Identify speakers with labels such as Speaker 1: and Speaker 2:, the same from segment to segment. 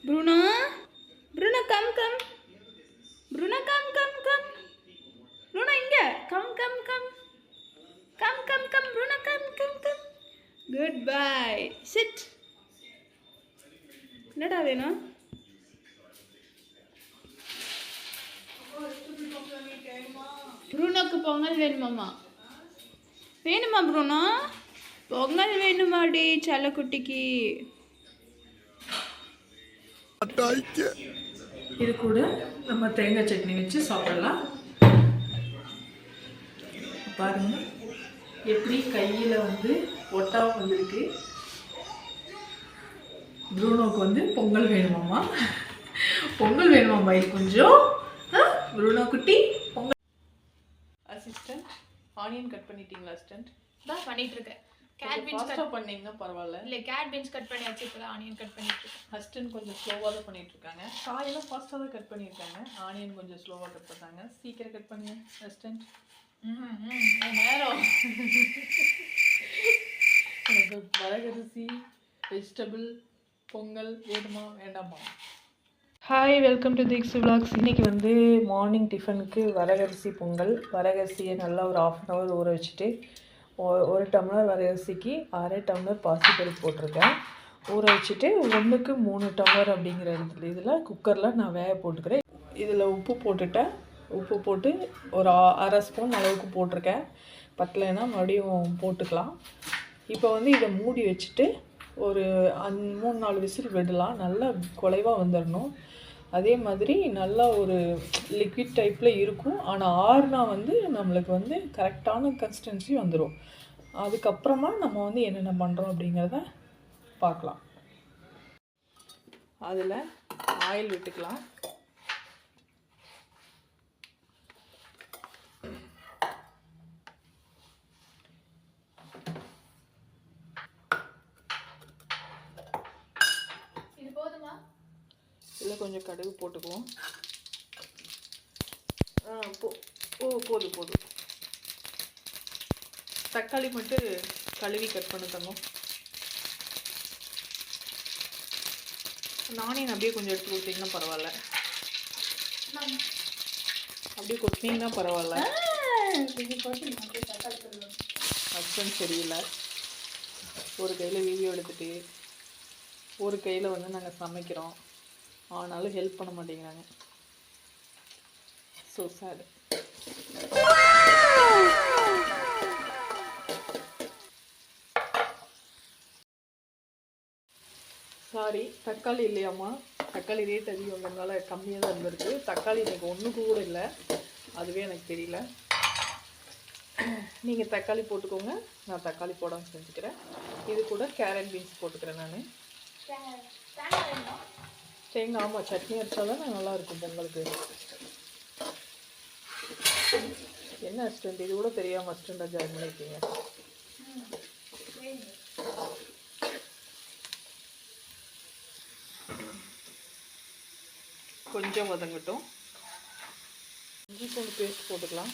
Speaker 1: Bruno? Bruno, come, come. Bruno, come, come, come. Bruno, inga. Come, come, come. Come, come, come. Bruno, come, come, come. Goodbye. Sit. என்னடா வேணும்? ப்ரூனோக்கு பொங்கல் வேணுமாம்மா? வேணுமா Bruno? Pongal வேணுமாடி செல்லக்குட்டிக்கு?
Speaker 2: இது கூட நம்ம தேங்காய் சட்னி வச்சு சாப்பிடலாம். பாருங்க எப்படி கையில் வந்து ஒட்டாக வந்திருக்கு. ப்ரூனோக்கு வந்து பொங்கல் வேணுமாம்மா, பொங்கல் வேணுமாம்மா. இது கொஞ்சம் ப்ரூனோ குட்டி பொங்கல். அசிஸ்டன்ட் ஆனியன் கட் பண்ணிட்டீங்களா? அசிஸ்டன்ட்
Speaker 1: தான் பண்ணிட்டு இருக்கேன்.
Speaker 2: கேட் பீன்ஸ் கட் பண்ணீங்கன்னா பரவாயில்ல.
Speaker 1: இல்லை, கேட் பீன்ஸ் கட் பண்ணியாச்சு. இப்போ ஆனியன் கட் பண்ணிட்டு இருக்கேன்.
Speaker 2: அசிஸ்டன்ட் கொஞ்சம் ஸ்லோவாக தான் பண்ணிட்டு இருக்காங்க. காயெல்லாம் ஃபாஸ்ட்டாக தான் கட் பண்ணியிருக்காங்க. ஆனியன் கொஞ்சம் ஸ்லோவாக கட் பண்ணாங்க. சீக்கிரம் கட் பண்ணுங்க அசிஸ்டன்ட்.
Speaker 1: நேரம்
Speaker 2: எனக்கு வரகரிசி வெஜிடபிள் பொங்கல் வேணுமா வேண்டாமா? ஹாய், வெல்கம் டு திக்ஸ் விலாக்ஸ். இன்றைக்கி வந்து மார்னிங் டிஃபனுக்கு வரகரிசி பொங்கல். வரகரிசியை நல்லா ஒரு 1/2 hour ஊற வச்சுட்டு, 1 டம்ளர் வரகரிசிக்கு 1/2 டம்ளர் பாசிப்பருப்பு போட்டிருக்கேன். ஊற வச்சுட்டு 1க்கு 3 டம்ளர் அப்படிங்கிற இதில் குக்கரில் நான் வேக போட்டுக்கிறேன். இதில் உப்பு போட்டுட்டேன். உப்பு போட்டு ஒரு 1/2 ஸ்பூன் அளவுக்கு போட்டிருக்கேன். பத்தலைன்னா மறுபடியும் போட்டுக்கலாம். இப்போ வந்து இதை மூடி வச்சுட்டு ஒரு 3-4 விசில் விடலாம். நல்லா குலைவாக வந்துடணும். அதே மாதிரி நல்லா ஒரு லிக்விட் டைப்பில் இருக்கும். ஆனால் ஆறுனா வந்து நம்மளுக்கு வந்து கரெக்டான கன்சிஸ்டன்சி வந்துடும். அதுக்கப்புறமா நம்ம வந்து என்னென்ன பண்ணுறோம் அப்படிங்கிறத பார்க்கலாம். அதில் ஆயில் விட்டுக்கலாம். இதில் கொஞ்சம் கடுகு போட்டுக்குவோம். போதும். தக்காளி மட்டும் கழுவி கட் பண்ணிக்கணும். ஆனியன் அப்படியே கொஞ்சம் எடுத்து கொடுத்தீங்கன்னா பரவாயில்ல. அப்படியே கொட்டினீங்கன்னா பரவாயில்ல. ஹஸ்பண்ட் சரியில்லை. ஒரு கையில் வீடியோ எடுத்துகிட்டு ஒரு கையில் வந்து நாங்கள் சமைக்கிறோம். ஆனாலும் ஹெல்ப் பண்ண மாட்டேங்கிறாங்க. So sad. சாரி, தக்காளி இல்லையாம்மா. தக்காளி ரேட் அதிகங்கிறதுனால கம்மியாக தான் இருந்திருக்கு. தக்காளி எனக்கு ஒன்றுக்கு கூட இல்லை. அதுவே எனக்கு தெரியல. நீங்கள் தக்காளி போட்டுக்கோங்க, நான் தக்காளி போடாமல் செஞ்சுக்கிறேன். இது கூட கேரட் பீன்ஸ் போட்டுக்கிறேன் நான். தேங்காய் ஆமாம், சட்னி அரைச்சா தான் நல்லாயிருக்கும் பொங்கலுக்கு. என்ன அசிஸ்டன்ட், இது கூட தெரியாமல் அசிஸ்டண்ட்டாக ஜாயின் பண்ணியிருக்கீங்க? கொஞ்சம் வதங்கட்டும். இஞ்சி பூண்டு பேஸ்ட் போட்டுக்கலாம்.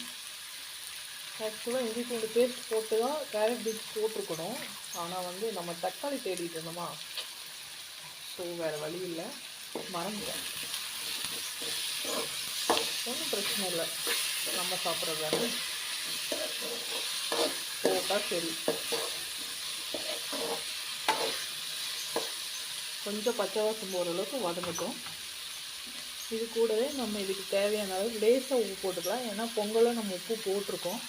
Speaker 2: ஆக்சுவலாக இஞ்சி பூண்டு பேஸ்ட் போட்டு தான் கேரட் பீன்ஸ் போட்டிருக்கணும். ஆனால் வந்து நம்ம தக்காளி தேடிட்டு இருந்தோமா, ஸோ வேறு வழி இல்லை, மறந்துட்டேன். ஒன்றும் பிரச்சனை இல்லை, நம்ம சாப்பிட்றது தானே, போட்டால் சரி. கொஞ்சம் பச்சை வாசம் போகிற அளவுக்கு வதங்கட்டும். இது கூடவே நம்ம இதுக்கு தேவையான அளவு லேசாக உப்பு போட்டுக்கலாம். ஏன்னா பொங்கலை நம்ம உப்பு போட்டிருக்கோம்.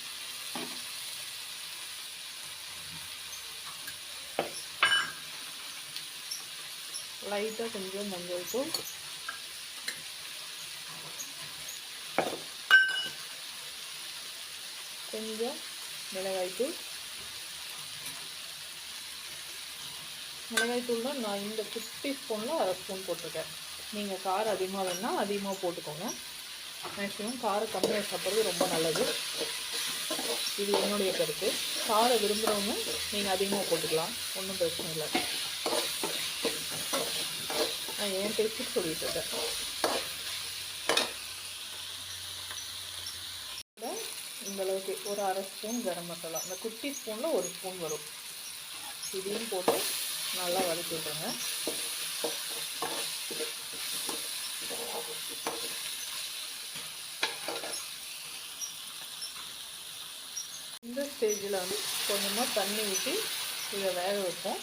Speaker 2: லைட்டாக கொஞ்சம் மஞ்சள் தூள், கொஞ்சம் மிளகாய்த்தூள். மிளகாய்த்தூள்னா நான் இந்த குட்டி ஸ்பூனில் 1/2 ஸ்பூன் போட்டிருக்கேன். நீங்கள் காரம் அதிகமாக வேணால் அதிகமாக போட்டுக்கோங்க. மேக்ஸிமம் காரம் கம்மியாக சாப்பிட்றது ரொம்ப நல்லது. இது என்னுடைய கருத்து. காரம் விரும்புகிறவங்க நீங்கள் அதிகமாக போட்டுக்கலாம், ஒன்றும் பிரச்சனை இல்லை. நான் என் டேஸ்ட்டுக்கு சொல்லிட்டு இருக்கேன். இந்தளவுக்கு ஒரு 1/2 ஸ்பூன் கரம் மசாலா, அந்த குட்டி ஸ்பூனில் 1 ஸ்பூன் வரும். இதையும் போட்டு நல்லா வதக்கி விட்டுருங்க. ஸ்டேஜில் வந்து கொஞ்சமாக தண்ணி ஊற்றி இதை வேக வைப்போம்.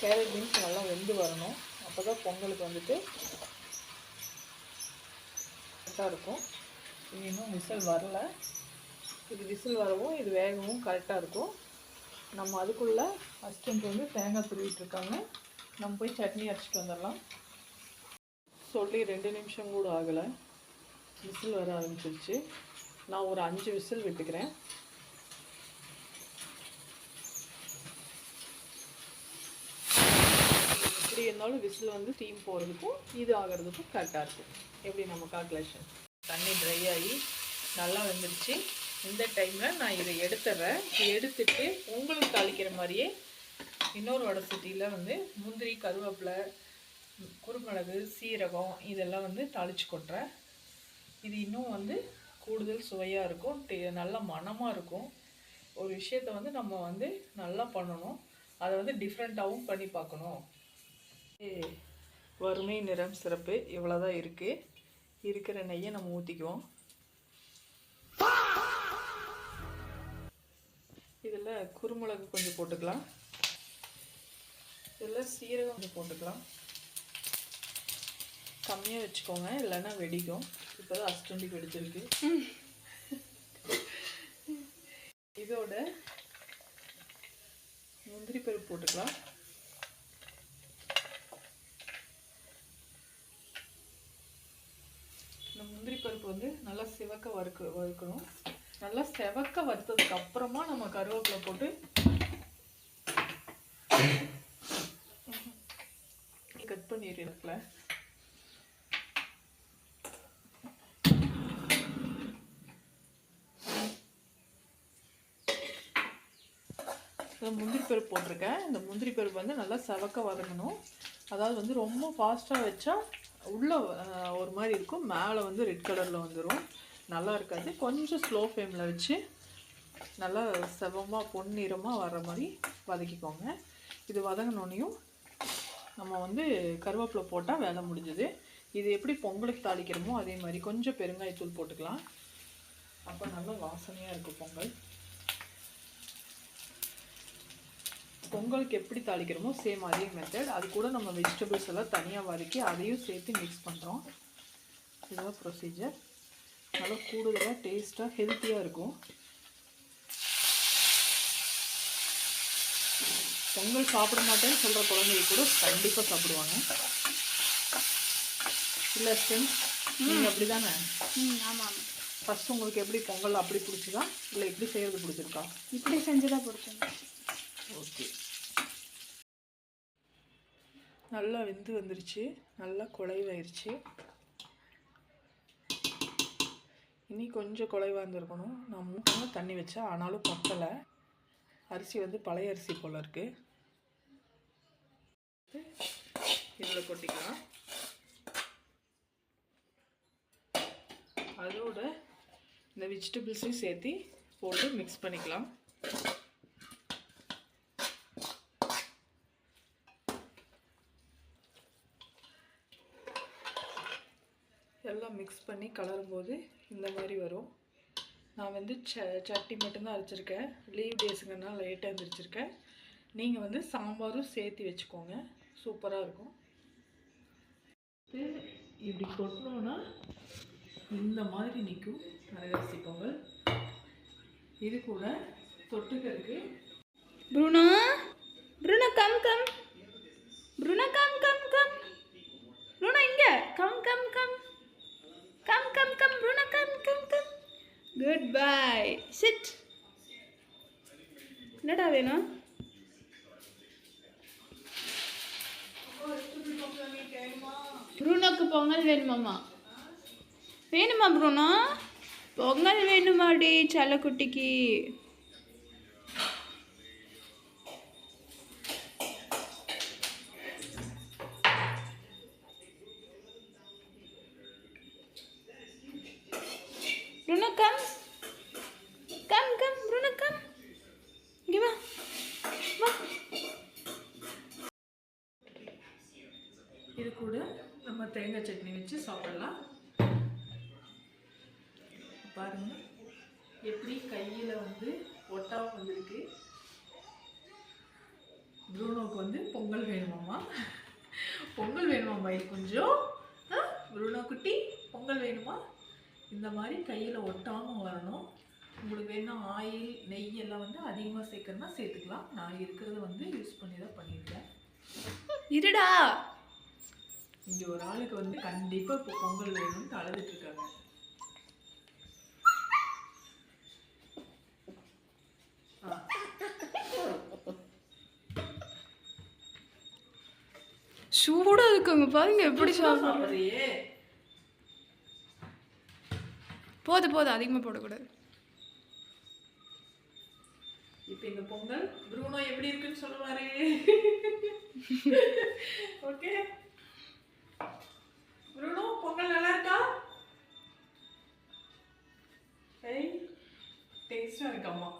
Speaker 2: கேரட் பீன்ஸ் நல்லா வெந்து வரணும். அப்போ தான் பொங்கலுக்கு வந்துட்டு கரெக்டாக இருக்கும். இது இன்னும் விசில் வரல. இது விசில் வரவும் இது வேகவும் கரெக்டாக இருக்கும். நம்ம அதுக்குள்ளே அசிஸ்டண்ட் வந்து தேங்காய் துருவிட்டுருக்காங்க. நம்ம போய் சட்னி அரைச்சிட்டு வந்துடலாம். சொல்லி 2 நிமிஷம் கூட ஆகலை, விசில் வர ஆரம்பிச்சிருச்சு. நான் ஒரு 5 விசில் விட்டுக்கிறேன். எப்படி இருந்தாலும் விசில் வந்து ஸ்டீம் போகிறதுக்கும் இது ஆகிறதுக்கும் கரெக்டாக இருக்கும். எப்படி நம்ம கால்குலேஷன். தண்ணி ட்ரை ஆகி நல்லா வந்துடுச்சு. இந்த டைமில் நான் இதை எடுத்துடுறேன். எடுத்துட்டு உங்களுக்கு தாளிக்கிற மாதிரியே இன்னொரு வடை சட்டியில் வந்து முந்திரி, கருவேப்பிலை, குருமிளகு, சீரகம் இதெல்லாம் வந்து தாளித்து கொட்டுறேன். இது இன்னும் வந்து கூடுதல் சுவையாக இருக்கும், நல்ல மணமாக இருக்கும். ஒரு விஷயத்தை வந்து நம்ம வந்து நல்லா பண்ணணும், அதை வந்து டிஃப்ரெண்ட்டாகவும் பண்ணி பார்க்கணும். வறுமை நிறம் சிறப்பு இவ்வளோதான் இருக்குது. இருக்கிற நெய்யை நம்ம ஊற்றிக்குவோம். இதில் குருமிளகு கொஞ்சம் போட்டுக்கலாம். இதில் சீரகம் கொஞ்சம் போட்டுக்கலாம். கம்மியாக வச்சுக்கோங்க, இல்லைன்னா வெடிக்கும். இப்போ தான் அஸ்டண்டிக்கு வெடிச்சிருக்கு. இதோட முந்திரி பருப்பு போட்டுக்கலாம். இந்த முந்திரி பருப்பு வந்து நல்லா சிவக்க வறுக்கணும். நல்லா செவக்க வறுத்ததுக்கு அப்புறமா நம்ம கருவேப்பிலை போட்டு கட் பண்ணிடுறதுல முந்திரி பருப்பு போட்டிருக்கேன். இந்த முந்திரி பருப்பு வந்து நல்லா செவக்க வதங்கணும். அதாவது வந்து ரொம்ப ஃபாஸ்ட்டாக வச்சா உள்ளே ஒரு மாதிரி இருக்கும், மேலே வந்து ரெட் கலரில் வந்துடும், நல்லா இருக்காது. கொஞ்சம் ஸ்லோ ஃப்ளேமில் வச்சு நல்லா செவமாக பொன்னிறமாக வர்ற மாதிரி வதக்கிக்கோங்க. இது வதங்கினோன்னையும் நம்ம வந்து கருவேப்பிலை போட்டால் வேலை முடிஞ்சுது. இது எப்படி பொங்கலுக்கு தாளிக்கிறோமோ அதே மாதிரி கொஞ்சம் பெருங்காயத்தூள் போட்டுக்கலாம். அப்போ நல்லா வாசனையாக இருக்கும் பொங்கல். பொங்கலுக்கு எப்படி தாளிக்கிறோமோ சேம் அதே மெத்தட். அது கூட நம்ம வெஜிடபிள்ஸ் எல்லாம் தனியாக வதக்கி அதையும் சேர்த்து மிக்ஸ் பண்ணுறோம். இதுதான் ப்ரொசீஜர். நல்லா கூடுதலாக டேஸ்ட்டாக ஹெல்த்தியாக இருக்கும். பொங்கல் சாப்பிட மாட்டேன்னு சொல்கிற குழந்தைங்க கூட கண்டிப்பாக சாப்பிடுவாங்க. இல்லை ஃப்ரெண்ட்ஸ், நீங்கள் அப்படி தானே?
Speaker 1: ஆமாம்.
Speaker 2: ஃபஸ்ட்டு உங்களுக்கு எப்படி பொங்கல் அப்படி பிடிச்சிதா இல்லை இப்படி செய்கிறது பிடிச்சிருக்கா?
Speaker 1: இப்படி செஞ்சுதான் பிடிச்சிருங்க.
Speaker 2: ஓகே, நல்லா வெந்து வந்துருச்சு, நல்லா குழைவாயிருச்சு. இனி கொஞ்சம் குழைவாக இருந்துருக்கணும். நான் 3 டம்ளர் தண்ணி வச்சேன், ஆனாலும் பத்தலை. அரிசி வந்து பழைய அரிசி போல் இருக்குது. இதில் கொட்டிக்கலாம். அதோட இந்த வெஜிடபிள்ஸையும் சேர்த்து போட்டு மிக்ஸ் பண்ணிக்கலாம். எல்லாம் மிக்ஸ் பண்ணி கலரும்போது இந்த மாதிரி வரும். நான் வந்து சட்னி மட்டும்தான் அரைச்சிருக்கேன். லீவ் டேஸுங்கனால லேட்டாக எழுந்திரிச்சிருக்கேன். நீங்கள் வந்து சாம்பாரும் சேர்த்து வச்சுக்கோங்க, சூப்பராக இருக்கும். இப்படி கொட்டினோன்னா இந்த மாதிரி நிற்கும் வரகரிசி பொங்கல். இது கூட தொட்டுக்கிறதுக்கு
Speaker 1: Bruno, Bruno come come, Bruno come come come, Bruno இங்கே come come come, come come come, Bruno come come come. Good bye, sit. என்னடா வேணும்? ப்ரூனோக்கு பொங்கல் வேணுமாம்மா? வேணுமா ப்ரூனோ? பொங்கல் வேணுமாடி செல்லக்குட்டிக்கு? Bruno come come come, Bruno come, இங்கே வா வா.
Speaker 2: இது கூட நம்ம தேங்காய் சட்னி வச்சு சாப்பிடலாம். பாருங்கள், எப்படி கையில் வந்து ஒட்டாம வந்திருக்கு. ப்ரூனோக்கு வந்து பொங்கல் வேணுமாம்மா, பொங்கல் வேணுமாம்மா. இது கொஞ்சம் ப்ரூனோ குட்டி பொங்கல் வேணுமா? இந்த மாதிரி கையில் ஒட்டாமல் வரணும். உங்களுக்கு வேணால் ஆயில் நெய் எல்லாம் வந்து அதிகமாக சேர்க்கணும்னா சேர்த்துக்கலாம். நான் இருக்கிறத வந்து யூஸ் பண்ணி தான் பண்ணியிருக்கேன்.
Speaker 1: இருடா,
Speaker 2: இங்கே ஒரு ஆளுக்கு வந்து கண்டிப்பாக இப்போ பொங்கல் வேணும்னு அழுதுட்டு இருக்காங்க.
Speaker 1: சூடா இருக்குங்க பாருங்க எப்படி சாப்பிடுறியே. போதும் அதிகமாக போடக்கூடாது.
Speaker 2: இப்போ இந்த பொங்கல் ப்ரூனோ எப்படி இருக்குன்னு சொல்லுவாரு. ஓகே ப்ரூனோ, பொங்கல் நல்லா இருக்கா? டேஸ்டா இருக்காமா.